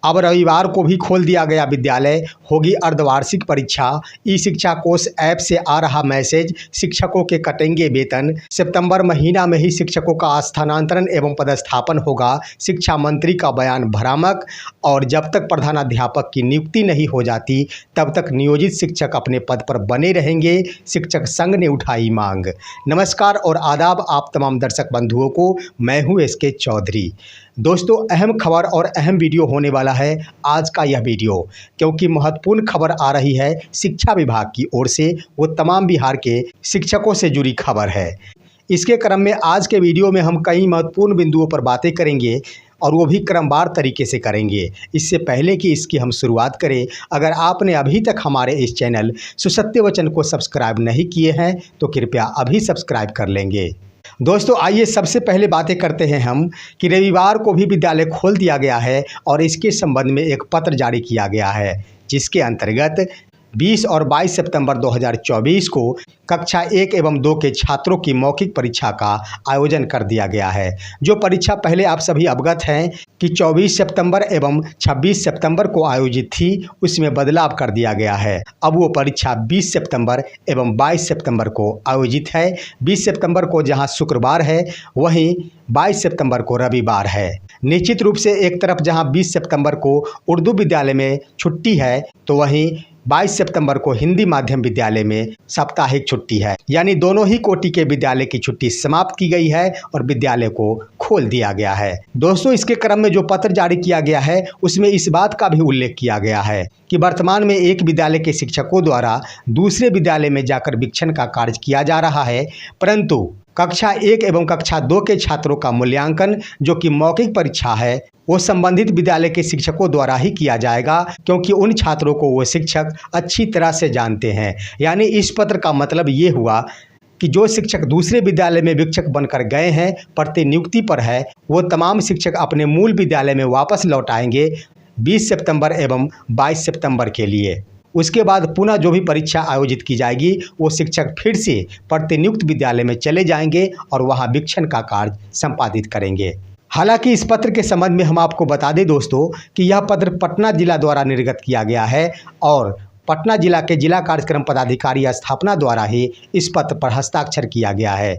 अब रविवार को भी खोल दिया गया विद्यालय, होगी अर्धवार्षिक परीक्षा। ई शिक्षा कोष ऐप से आ रहा मैसेज, शिक्षकों के कटेंगे वेतन। सितंबर महीना में ही शिक्षकों का स्थानांतरण एवं पदस्थापन होगा, शिक्षा मंत्री का बयान भ्रामक। और जब तक प्रधानाध्यापक की नियुक्ति नहीं हो जाती तब तक नियोजित शिक्षक अपने पद पर बने रहेंगे, शिक्षक संघ ने उठाई मांग। नमस्कार और आदाब आप तमाम दर्शक बंधुओं को, मैं हूं एसके चौधरी। दोस्तों, अहम खबर और अहम वीडियो होने वाला है आज का यह वीडियो, क्योंकि महत्वपूर्ण खबर आ रही है शिक्षा विभाग की ओर से। वो तमाम बिहार के शिक्षकों से जुड़ी खबर है। इसके क्रम में आज के वीडियो में हम कई महत्वपूर्ण बिंदुओं पर बातें करेंगे और वो भी क्रमवार तरीके से करेंगे। इससे पहले कि इसकी हम शुरुआत करें, अगर आपने अभी तक हमारे इस चैनल सुसत्य वचन को सब्सक्राइब नहीं किए हैं तो कृपया अभी सब्सक्राइब कर लेंगे। दोस्तों, आइए सबसे पहले बातें करते हैं हम कि रविवार को भी विद्यालय खोल दिया गया है और इसके संबंध में एक पत्र जारी किया गया है, जिसके अंतर्गत 20 और 22 सितंबर 2024 को कक्षा 1 एवं 2 के छात्रों की मौखिक परीक्षा का आयोजन कर दिया गया है। जो परीक्षा पहले आप सभी अवगत हैं कि 24 सितंबर एवं 26 सितंबर को आयोजित थी, उसमें बदलाव कर दिया गया है। अब वो परीक्षा 20 सितंबर एवं 22 सितंबर को आयोजित है। 20 सितंबर को जहां शुक्रवार है, वहीं 22 सितंबर को रविवार है। निश्चित रूप से एक तरफ जहां 20 सितंबर को उर्दू विद्यालय में छुट्टी है, तो वहीं 22 सितंबर को हिंदी माध्यम विद्यालय में साप्ताहिक छुट्टी है। यानी दोनों ही कोटि के विद्यालय की छुट्टी समाप्त की गई है और विद्यालय को खोल दिया गया है। दोस्तों, इसके क्रम में जो पत्र जारी किया गया है उसमें इस बात का भी उल्लेख किया गया है कि वर्तमान में एक विद्यालय के शिक्षकों द्वारा दूसरे विद्यालय में जाकर वीक्षण का कार्य किया जा रहा है, परंतु कक्षा 1 एवं कक्षा 2 के छात्रों का मूल्यांकन, जो कि मौखिक परीक्षा है, वो संबंधित विद्यालय के शिक्षकों द्वारा ही किया जाएगा, क्योंकि उन छात्रों को वो शिक्षक अच्छी तरह से जानते हैं। यानी इस पत्र का मतलब ये हुआ कि जो शिक्षक दूसरे विद्यालय में शिक्षक बनकर गए हैं, प्रतिनियुक्ति पर है, वो तमाम शिक्षक अपने मूल विद्यालय में वापस लौट आएंगे 20 सितंबर एवं 22 सितंबर के लिए। उसके बाद पुनः जो भी परीक्षा आयोजित की जाएगी, वो शिक्षक फिर से प्रतिनियुक्त विद्यालय में चले जाएंगे और वहाँ वीक्षण का कार्य संपादित करेंगे। हालांकि इस पत्र के संबंध में हम आपको बता दें दोस्तों कि यह पत्र पटना जिला द्वारा निर्गत किया गया है और पटना जिला के जिला कार्यक्रम पदाधिकारी स्थापना द्वारा ही इस पत्र पर हस्ताक्षर किया गया है।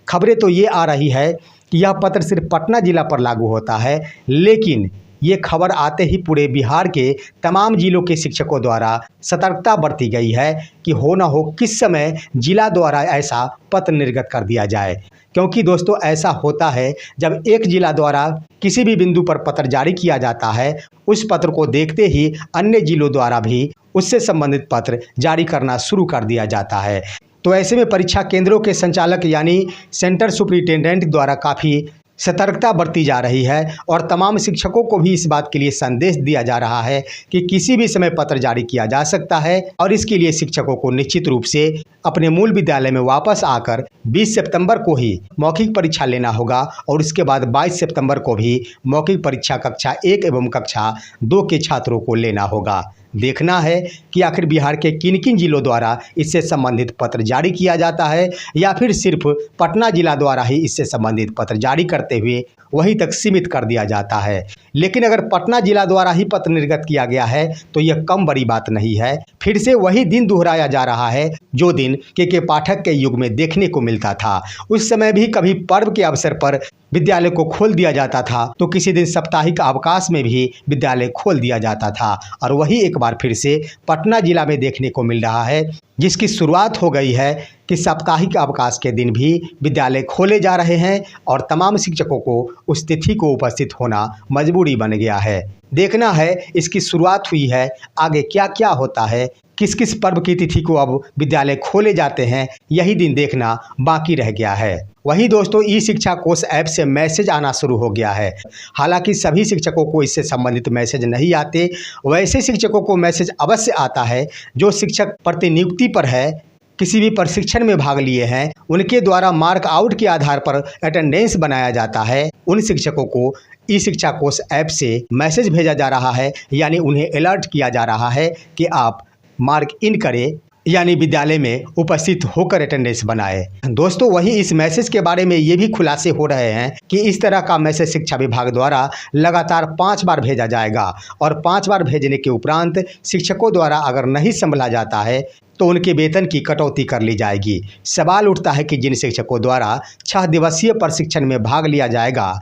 खबरें तो ये आ रही है कि यह पत्र सिर्फ पटना जिला पर लागू होता है, लेकिन ये खबर आते ही पूरे बिहार के तमाम जिलों के शिक्षकों द्वारा सतर्कता बरती गई है कि हो न हो किस समय जिला द्वारा ऐसा पत्र निर्गत कर दिया जाए। क्योंकि दोस्तों, ऐसा होता है जब एक जिला द्वारा किसी भी बिंदु पर पत्र जारी किया जाता है, उस पत्र को देखते ही अन्य जिलों द्वारा भी उससे संबंधित पत्र जारी करना शुरू कर दिया जाता है। तो ऐसे में परीक्षा केंद्रों के संचालक यानी सेंटर सुपरिटेंडेंट द्वारा काफ़ी सतर्कता बरती जा रही है और तमाम शिक्षकों को भी इस बात के लिए संदेश दिया जा रहा है कि किसी भी समय पत्र जारी किया जा सकता है और इसके लिए शिक्षकों को निश्चित रूप से अपने मूल विद्यालय में वापस आकर 20 सितंबर को ही मौखिक परीक्षा लेना होगा और उसके बाद 22 सितंबर को भी मौखिक परीक्षा कक्षा 1 एवं कक्षा 2 के छात्रों को लेना होगा। देखना है कि आखिर बिहार के किन किन जिलों द्वारा इससे संबंधित पत्र जारी किया जाता है, या फिर सिर्फ पटना जिला द्वारा ही इससे संबंधित पत्र जारी करते हुए वहीं तक सीमित कर दिया जाता है। लेकिन अगर पटना जिला द्वारा ही पत्र निर्गत किया गया है तो यह कम बड़ी बात नहीं है। फिर से वही दिन दोहराया जा रहा है जो दिन के पाठक के युग में देखने को मिलता था। उस समय भी कभी पर्व के अवसर पर विद्यालय को खोल दिया जाता था तो किसी दिन साप्ताहिक अवकाश में भी विद्यालय खोल दिया जाता था, और वही एक बार फिर से पटना जिला में देखने को मिल रहा है, जिसकी शुरुआत हो गई है कि साप्ताहिक अवकाश के दिन भी विद्यालय खोले जा रहे हैं और तमाम शिक्षकों को उस तिथि को उपस्थित होना मजबूरी बन गया है। देखना है इसकी शुरुआत हुई है, आगे क्या क्या होता है, किस किस पर्व की तिथि को अब विद्यालय खोले जाते हैं, यही दिन देखना बाकी रह गया है। वहीं दोस्तों, ई शिक्षा कोष ऐप से मैसेज आना शुरू हो गया है। हालांकि सभी शिक्षकों को इससे संबंधित मैसेज नहीं आते। वैसे शिक्षकों को मैसेज अवश्य आता है जो शिक्षक प्रतिनियुक्ति पर है, किसी भी प्रशिक्षण में भाग लिए हैं, उनके द्वारा मार्क आउट के आधार पर अटेंडेंस बनाया जाता है। उन शिक्षकों को ई शिक्षा कोष ऐप से मैसेज भेजा जा रहा है, यानी उन्हें अलर्ट किया जा रहा है कि आप मार्क इन करें यानी विद्यालय में उपस्थित होकर अटेंडेंस बनाए। दोस्तों वहीं इस मैसेज के बारे में ये भी खुलासे हो रहे हैं कि इस तरह का मैसेज शिक्षा विभाग द्वारा लगातार 5 बार भेजा जाएगा और 5 बार भेजने के उपरांत शिक्षकों द्वारा अगर नहीं संभला जाता है तो उनके वेतन की कटौती कर ली जाएगी। सवाल उठता है कि जिन शिक्षकों द्वारा 6 दिवसीय प्रशिक्षण में भाग लिया जाएगा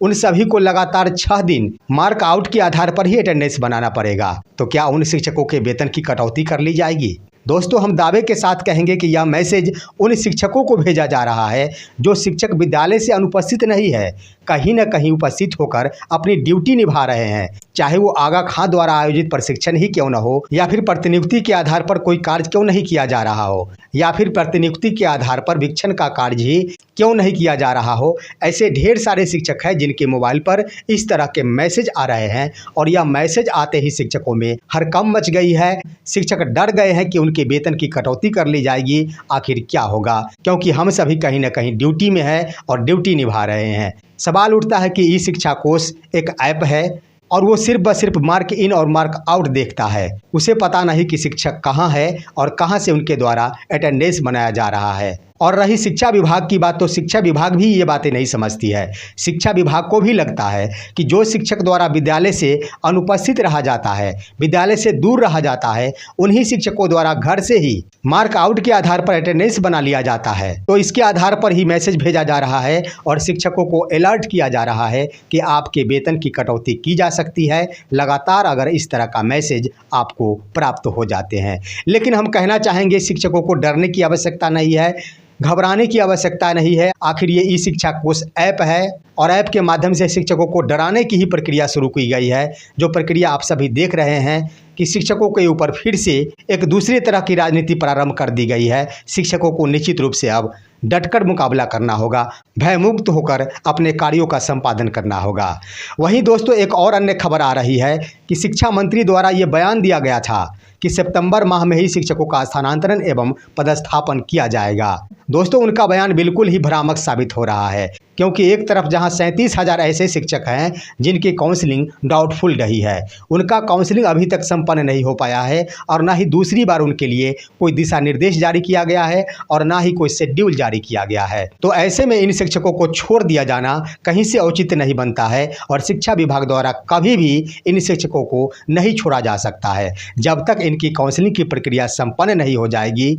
उन सभी को लगातार 6 दिन मार्क आउट के आधार पर ही अटेंडेंस बनाना पड़ेगा, तो क्या उन शिक्षकों के वेतन की कटौती कर ली जाएगी? दोस्तों हम दावे के साथ कहेंगे कि यह मैसेज उन शिक्षकों को भेजा जा रहा है जो शिक्षक विद्यालय से अनुपस्थित नहीं है, कहीं न कहीं उपस्थित होकर अपनी ड्यूटी निभा रहे हैं, चाहे वो आगा खां द्वारा आयोजित प्रशिक्षण ही क्यों न हो, या फिर प्रतिनियुक्ति के आधार पर कोई कार्य क्यों नहीं किया जा रहा हो, या फिर प्रतिनियुक्ति के आधार पर वीक्षण का कार्य ही क्यों नहीं किया जा रहा हो। ऐसे ढेर सारे शिक्षक हैं जिनके मोबाइल पर इस तरह के मैसेज आ रहे हैं और यह मैसेज आते ही शिक्षकों में हड़कंप मच गई है। शिक्षक डर गए हैं कि उनके वेतन की कटौती कर ली जाएगी। आखिर क्या होगा, क्योंकि हम सभी कहीं ना कहीं ड्यूटी में हैं और ड्यूटी निभा रहे हैं। सवाल उठता है कि ई शिक्षा कोष एक ऐप है और वो सिर्फ मार्क इन और मार्क आउट देखता है। उसे पता नहीं कि शिक्षक कहाँ है और कहाँ से उनके द्वारा अटेंडेंस बनाया जा रहा है। और रही शिक्षा विभाग की बात, तो शिक्षा विभाग भी ये बातें नहीं समझती है। शिक्षा विभाग को भी लगता है कि जो शिक्षक द्वारा विद्यालय से अनुपस्थित रहा जाता है, विद्यालय से दूर रहा जाता है, उन्हीं शिक्षकों द्वारा घर से ही मार्क आउट के आधार पर अटेंडेंस बना लिया जाता है। तो इसके आधार पर ही मैसेज भेजा जा रहा है और शिक्षकों को अलर्ट किया जा रहा है कि आपके वेतन की कटौती की जा सकती है लगातार अगर इस तरह का मैसेज आपको प्राप्त हो जाते हैं। लेकिन हम कहना चाहेंगे शिक्षकों को डरने की आवश्यकता नहीं है, घबराने की आवश्यकता नहीं है। आखिर ये ई शिक्षा कोष ऐप है और ऐप के माध्यम से शिक्षकों को डराने की ही प्रक्रिया शुरू की गई है। जो प्रक्रिया आप सभी देख रहे हैं कि शिक्षकों के ऊपर फिर से एक दूसरी तरह की राजनीति प्रारंभ कर दी गई है। शिक्षकों को निश्चित रूप से अब डटकर मुकाबला करना होगा, भयमुक्त होकर अपने कार्यों का संपादन करना होगा। वहीं दोस्तों एक और अन्य खबर आ रही है कि शिक्षा मंत्री द्वारा ये बयान दिया गया था कि सितंबर माह में ही शिक्षकों का स्थानांतरण एवं पदस्थापन किया जाएगा। दोस्तों उनका बयान बिल्कुल ही भ्रामक साबित हो रहा है, क्योंकि एक तरफ जहां 37,000 ऐसे शिक्षक हैं जिनकी काउंसलिंग डाउटफुल रही है, उनका काउंसलिंग अभी तक संपन्न नहीं हो पाया है और ना ही दूसरी बार उनके लिए कोई दिशा निर्देश जारी किया गया है और ना ही कोई शेड्यूल जारी किया गया है। तो ऐसे में इन शिक्षकों को छोड़ दिया जाना कहीं से औचित्य नहीं बनता है और शिक्षा विभाग द्वारा कभी भी इन शिक्षकों को नहीं छोड़ा जा सकता है। जब तक इनकी काउंसलिंग की प्रक्रिया संपन्न नहीं हो जाएगी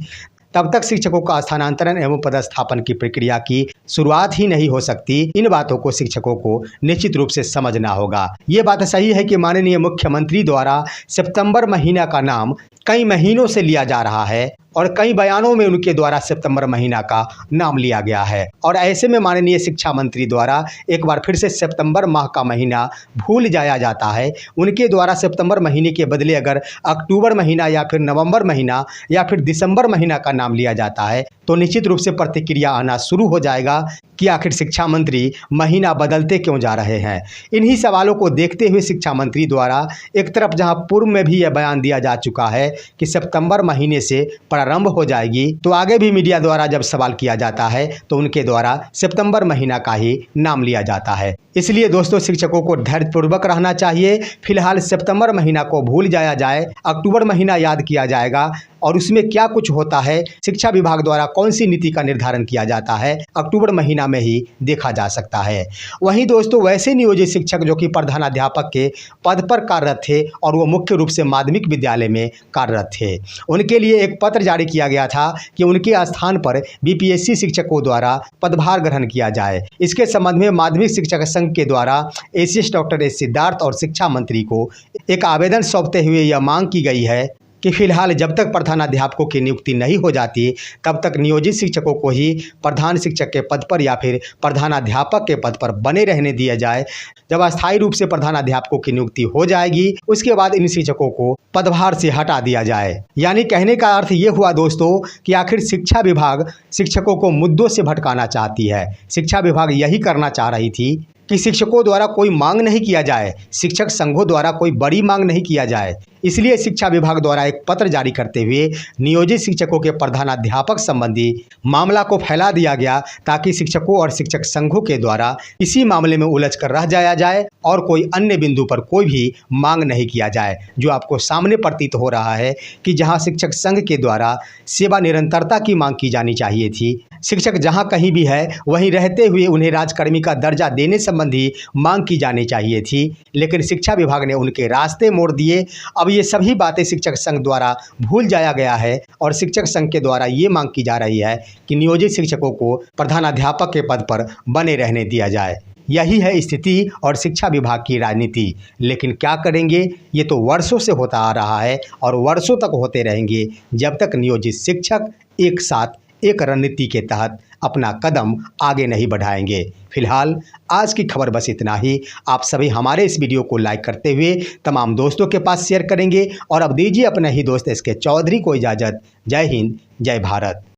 तब तक शिक्षकों का स्थानांतरण एवं पदस्थापन की प्रक्रिया की शुरुआत ही नहीं हो सकती। इन बातों को शिक्षकों को निश्चित रूप से समझना होगा। ये बात सही है कि माननीय मुख्यमंत्री द्वारा सितंबर महीना का नाम कई महीनों से लिया जा रहा है और कई बयानों में उनके द्वारा सितंबर महीना का नाम लिया गया है और ऐसे में माननीय शिक्षा मंत्री द्वारा एक बार फिर से सितंबर माह का महीना भूल जाया जाता है। उनके द्वारा सितंबर महीने के बदले अगर अक्टूबर महीना या फिर नवंबर महीना या फिर दिसंबर महीना का नाम लिया जाता है तो निश्चित रूप से प्रतिक्रिया आना शुरू हो जाएगा कि आखिर शिक्षा मंत्री महीना बदलते क्यों जा रहे हैं। इन्हीं सवालों को देखते हुए शिक्षा मंत्री द्वारा एक तरफ जहां पूर्व में भी यह बयान दिया जा चुका है कि सितंबर महीने से प्रारंभ हो जाएगी, तो आगे भी मीडिया द्वारा जब सवाल किया जाता है तो उनके द्वारा सितंबर महीना का ही नाम लिया जाता है। इसलिए दोस्तों शिक्षकों को धैर्यपूर्वक रहना चाहिए। फिलहाल सितंबर महीना को भूल जाया जाए, अक्टूबर महीना याद किया जाएगा और उसमें क्या कुछ होता है, शिक्षा विभाग द्वारा कौन सी नीति का निर्धारण किया जाता है, अक्टूबर महीना में ही देखा जा सकता है। वहीं दोस्तों वैसे नियोजित शिक्षक जो कि प्रधानाध्यापक के पद पर कार्यरत थे और वो मुख्य रूप से माध्यमिक विद्यालय में कार्यरत थे, उनके लिए एक पत्र जारी किया गया था कि उनके स्थान पर बीपीएससी शिक्षकों द्वारा पदभार ग्रहण किया जाए। इसके संबंध में माध्यमिक शिक्षक संघ के द्वारा एसीएस डॉक्टर एस सिद्धार्थ और शिक्षा मंत्री को एक आवेदन सौंपते हुए यह मांग की गई है कि फिलहाल जब तक प्रधानाध्यापकों की नियुक्ति नहीं हो जाती तब तक नियोजित शिक्षकों को ही प्रधान शिक्षक के पद पर या फिर प्रधानाध्यापक के पद पर बने रहने दिया जाए। जब अस्थायी रूप से प्रधानाध्यापकों की नियुक्ति हो जाएगी उसके बाद इन शिक्षकों को पदभार से हटा दिया जाए। यानी कहने का अर्थ ये हुआ दोस्तों कि आखिर शिक्षा विभाग शिक्षकों को मुद्दों से भटकाना चाहती है। शिक्षा विभाग यही करना चाह रही थी कि शिक्षकों द्वारा कोई मांग नहीं किया जाए, शिक्षक संघों द्वारा कोई बड़ी मांग नहीं किया जाए, इसलिए शिक्षा विभाग द्वारा एक पत्र जारी करते हुए नियोजित शिक्षकों के प्रधानाध्यापक संबंधी मामला को फैला दिया गया, ताकि शिक्षकों और शिक्षक संघों के द्वारा इसी मामले में उलझ कर रह जाया जाए और कोई अन्य बिंदु पर कोई भी मांग नहीं किया जाए। जो आपको सामने प्रतीत हो रहा है कि जहां शिक्षक संघ के द्वारा सेवा निरंतरता की मांग की जानी चाहिए थी, शिक्षक जहां कहीं भी है वहीं रहते हुए उन्हें राजकर्मी का दर्जा देने संबंधी मांग की जानी चाहिए थी, लेकिन शिक्षा विभाग ने उनके रास्ते मोड़ दिए। अब ये सभी बातें शिक्षक संघ द्वारा भूल जाया गया है और शिक्षक संघ के द्वारा ये मांग की जा रही है कि नियोजित शिक्षकों को प्रधानाध्यापक के पद पर बने रहने दिया जाए। यही है स्थिति और शिक्षा विभाग की राजनीति। लेकिन क्या करेंगे, ये तो वर्षों से होता आ रहा है और वर्षों तक होते रहेंगे, जब तक नियोजित शिक्षक एक साथ एक रणनीति के तहत अपना कदम आगे नहीं बढ़ाएंगे। फिलहाल आज की खबर बस इतना ही। आप सभी हमारे इस वीडियो को लाइक करते हुए तमाम दोस्तों के पास शेयर करेंगे और अब दीजिए अपने ही दोस्त SK चौधरी को इजाज़त। जय हिंद, जय भारत।